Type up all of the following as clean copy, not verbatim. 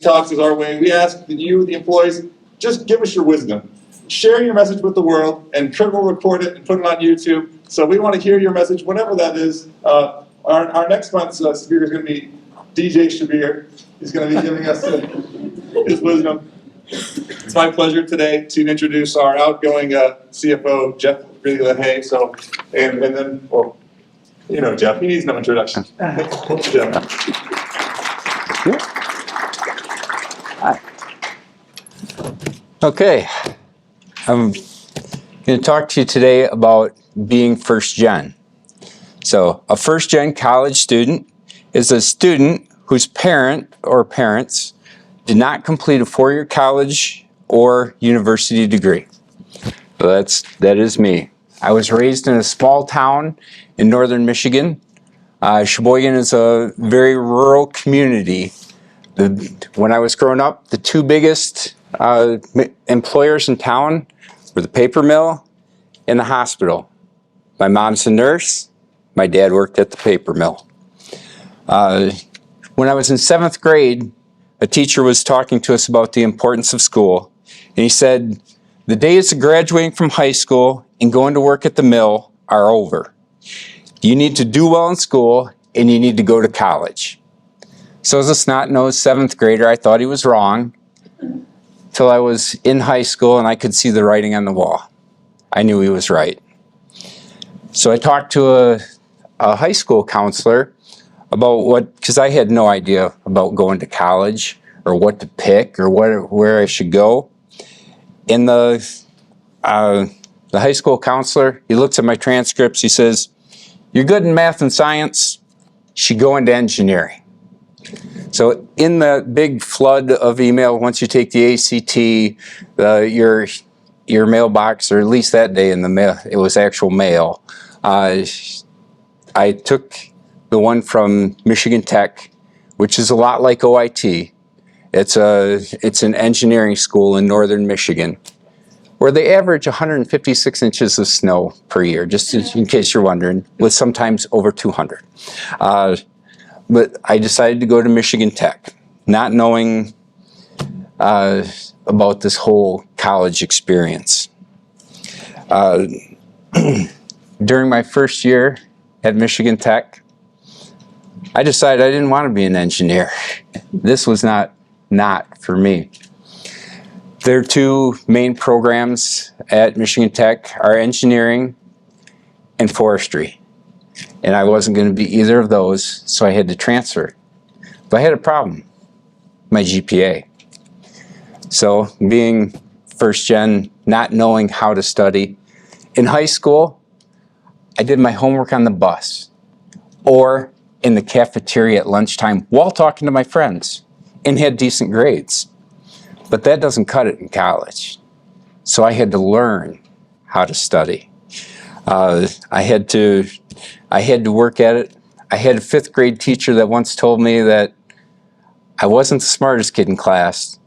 Talks is our way. We ask that you, the employees, just give us your wisdom. Share your message with the world, and Kurt will record it and put it on YouTube. So we want to hear your message, whatever that is. Our next month's speaker is going to be DJ Shabir. He's going to be giving us his wisdom. It's my pleasure today to introduce our outgoing CFO, Geoff Lahaie. So, and then, well, you know Geoff, he needs no introduction. Geoff. Hi. Okay, I'm going to talk to you today about being first gen. So a first gen college student is a student whose parent or parents did not complete a four-year college or university degree. So that is me. I was raised in a small town in northern Michigan. Sheboygan is a very rural community. When I was growing up, the two biggest employers in town were the paper mill and the hospital. My mom's a nurse. My dad worked at the paper mill. When I was in 7th grade, a teacher was talking to us about the importance of school. And he said, the days of graduating from high school and going to work at the mill are over. You need to do well in school and you need to go to college. So as a snot-nosed 7th grader, I thought he was wrong till I was in high school and I could see the writing on the wall. I knew he was right. So I talked to a high school counselor about because I had no idea about going to college or what to pick or where I should go. And the high school counselor, he looks at my transcripts, he says, "You're good in math and science, you should go into engineering." So in the big flood of email, once you take the ACT, your mailbox, or at least that day in the mail, it was actual mail. I took the one from Michigan Tech, which is a lot like OIT. It's an engineering school in northern Michigan, where they average 156 inches of snow per year, just in case you're wondering, with sometimes over 200. But I decided to go to Michigan Tech, not knowing about this whole college experience. During my first year at Michigan Tech, I decided I didn't want to be an engineer. This was not for me. Their two main programs at Michigan Tech are engineering and forestry. And I wasn't going to be either of those, so I had to transfer. But I had a problem, my GPA. So being first gen, not knowing how to study. In high school, I did my homework on the bus or in the cafeteria at lunchtime while talking to my friends and had decent grades. But that doesn't cut it in college. So I had to learn how to study. I had to work at it. I had a 5th grade teacher that once told me that I wasn't the smartest kid in class,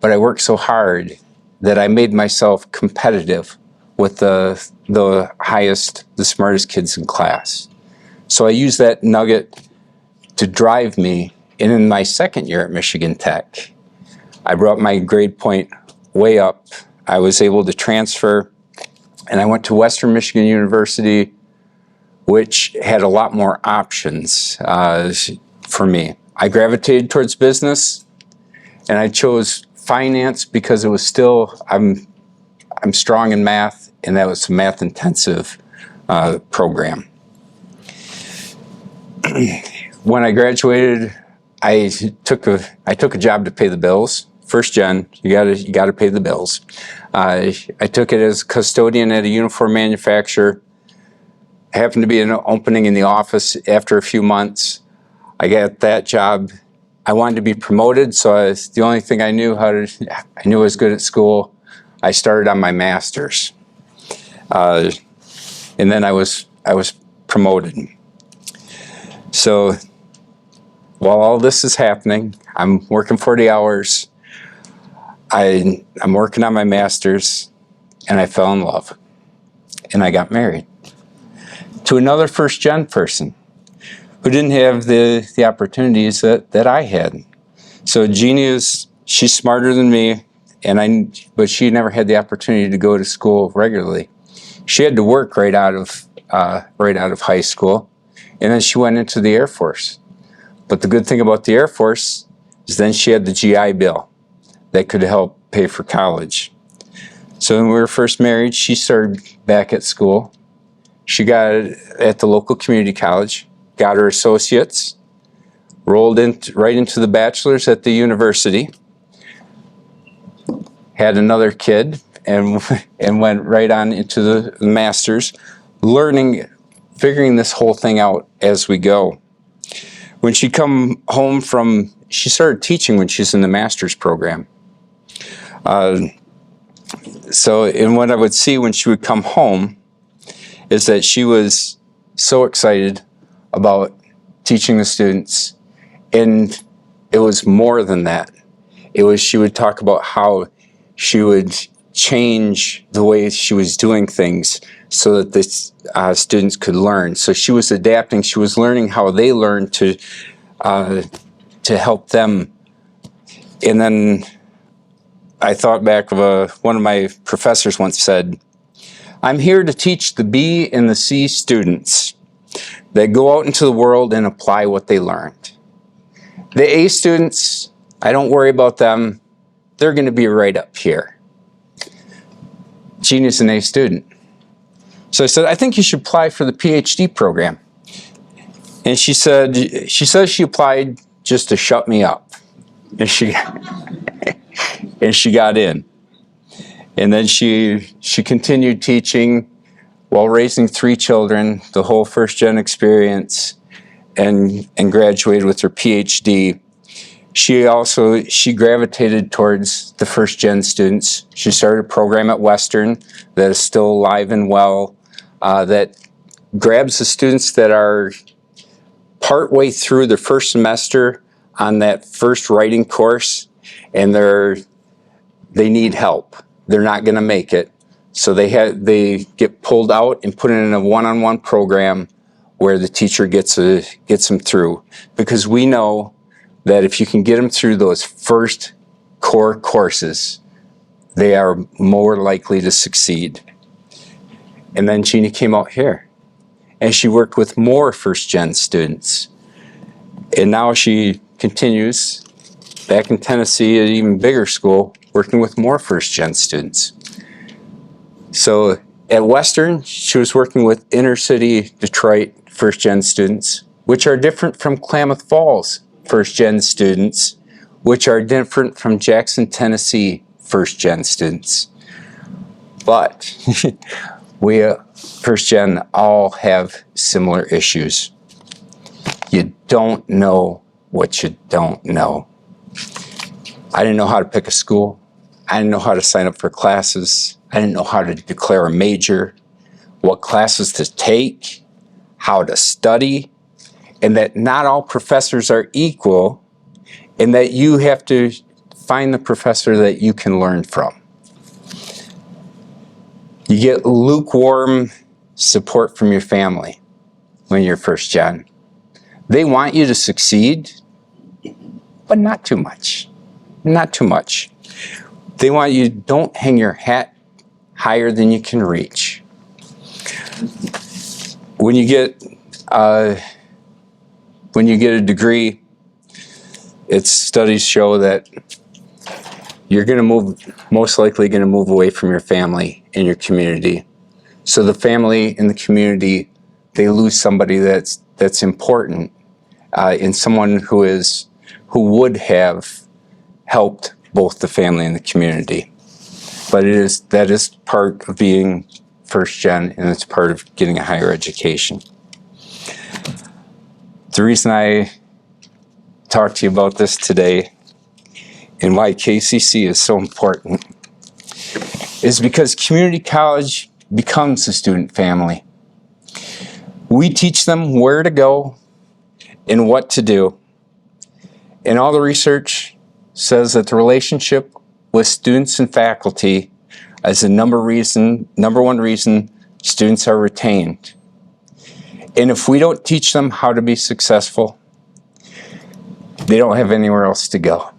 but I worked so hard that I made myself competitive with the smartest kids in class. So I used that nugget to drive me. And in my 2nd year at Michigan Tech, I brought my grade point way up. I was able to transfer, and I went to Western Michigan University, which had a lot more options for me. I gravitated towards business, and I chose finance because it was still, I'm strong in math, and that was a math-intensive program. When I graduated, I took a job to pay the bills. First gen, you gotta pay the bills. I took it as custodian at a uniform manufacturer. Happened to be an opening in the office after a few months. I got that job. I wanted to be promoted, so the only thing I knew I was good at school. I started on my master's, and then I was promoted. So while all this is happening, I'm working 40 hours. I'm working on my master's, and I fell in love, and I got married to another first-gen person who didn't have the opportunities that I had. So Jeannie she's smarter than me, but she never had the opportunity to go to school regularly. She had to work right out of high school, and then she went into the Air Force. But the good thing about the Air Force is then she had the GI Bill that could help pay for college. So when we were first married, she started back at school. She got it at the local community college, got her associates, rolled right into the bachelor's at the university, had another kid, and went right on into the master's, figuring this whole thing out as we go. When she come home she started teaching when she's in the master's program. And what I would see when she would come home is that she was so excited about teaching the students, and it was more than that. She would talk about how she would change the way she was doing things so that the students could learn. So she was adapting. She was learning how they learned to help them. And then I thought back of one of my professors once said, "I'm here to teach the B and the C students that go out into the world and apply what they learned. The A students, I don't worry about them. They're going to be right up here." Jeannie's an A student. So I said, "I think you should apply for the PhD program." And she says she applied just to shut me up. And she got in. And then she continued teaching while raising 3 children, the whole first-gen experience, and graduated with her PhD. She gravitated towards the first-gen students. She started a program at Western that is still alive and well, that grabs the students that are partway through their first semester on that first writing course, and they need help. They're not going to make it. So they get pulled out and put in a one-on-one program where the teacher gets them through. Because we know that if you can get them through those first core courses, they are more likely to succeed. And then Jeannie came out here, and she worked with more first-gen students. And now she continues back in Tennessee at an even bigger school, working with more first-gen students. So at Western, she was working with inner-city Detroit first-gen students, which are different from Klamath Falls first-gen students, which are different from Jackson, Tennessee first-gen students. But we first-gen all have similar issues. You don't know what you don't know. I didn't know how to pick a school. I didn't know how to sign up for classes. I didn't know how to declare a major, what classes to take, how to study, and that not all professors are equal, and that you have to find the professor that you can learn from. You get lukewarm support from your family when you're first gen. They want you to succeed, but not too much. Not too much. They want you, don't hang your hat higher than you can reach. When you get a degree, studies show that you're most likely going to move away from your family and your community. So the family and the community, they lose somebody that's important, and someone who would have helped both the family and the community. But that is part of being first gen, and it's part of getting a higher education. The reason I talked to you about this today and why KCC is so important is because community college becomes a student family. We teach them where to go and what to do. And all the research says that the relationship with students and faculty is the number one reason students are retained. And if we don't teach them how to be successful, they don't have anywhere else to go.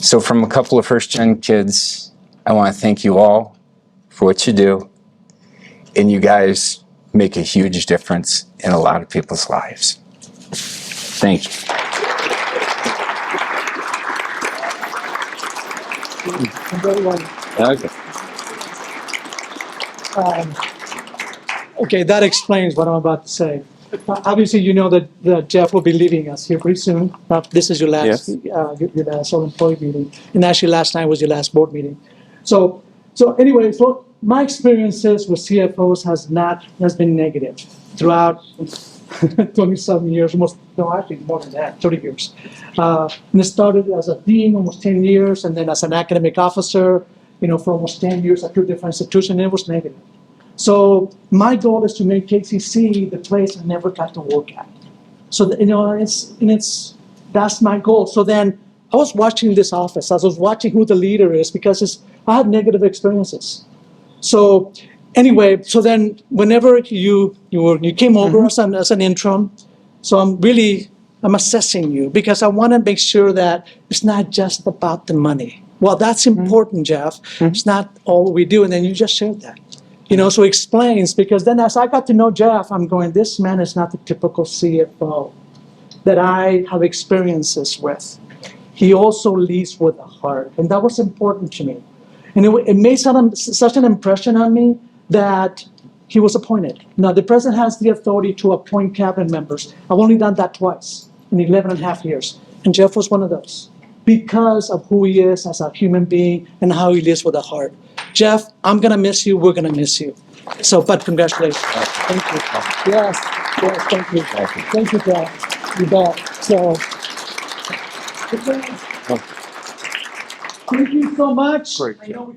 So from a couple of first-gen kids, I want to thank you all for what you do. And you guys make a huge difference in a lot of people's lives. Thank you. Okay. Okay, that explains what I'm about to say. Obviously, you know that Geoff will be leaving us here pretty soon. This is your last, Yes. your last all employee meeting, and actually last night was your last board meeting. So anyway, so my experiences with CFOs has been negative throughout 27 years, actually more than that, 30 years. And it started as a dean, almost 10 years, and then as an academic officer, for almost 10 years at two different institutions, and it was negative. So my goal is to make KCC the place I never got to work at. So that's my goal. So then I was watching this office. I was watching who the leader is because I had negative experiences. So anyway, so then whenever you came over as an interim, so I'm assessing you because I want to make sure that it's not just about the money. Well, that's important, Geoff. It's not all we do, and then you just shared that. So it explains, because then as I got to know Geoff, I'm going, this man is not the typical CFO that I have experiences with. He also leads with a heart, and that was important to me. And it made such an impression on me that he was appointed. Now, the president has the authority to appoint cabinet members. I've only done that twice in 11 and a half years, and Geoff was one of those because of who he is as a human being and how he lives with a heart. Geoff, I'm going to miss you. We're going to miss you. But congratulations. Thank you. Yes, thank you. Thank you, Geoff. You bet. So, thank you so much. Great. I know we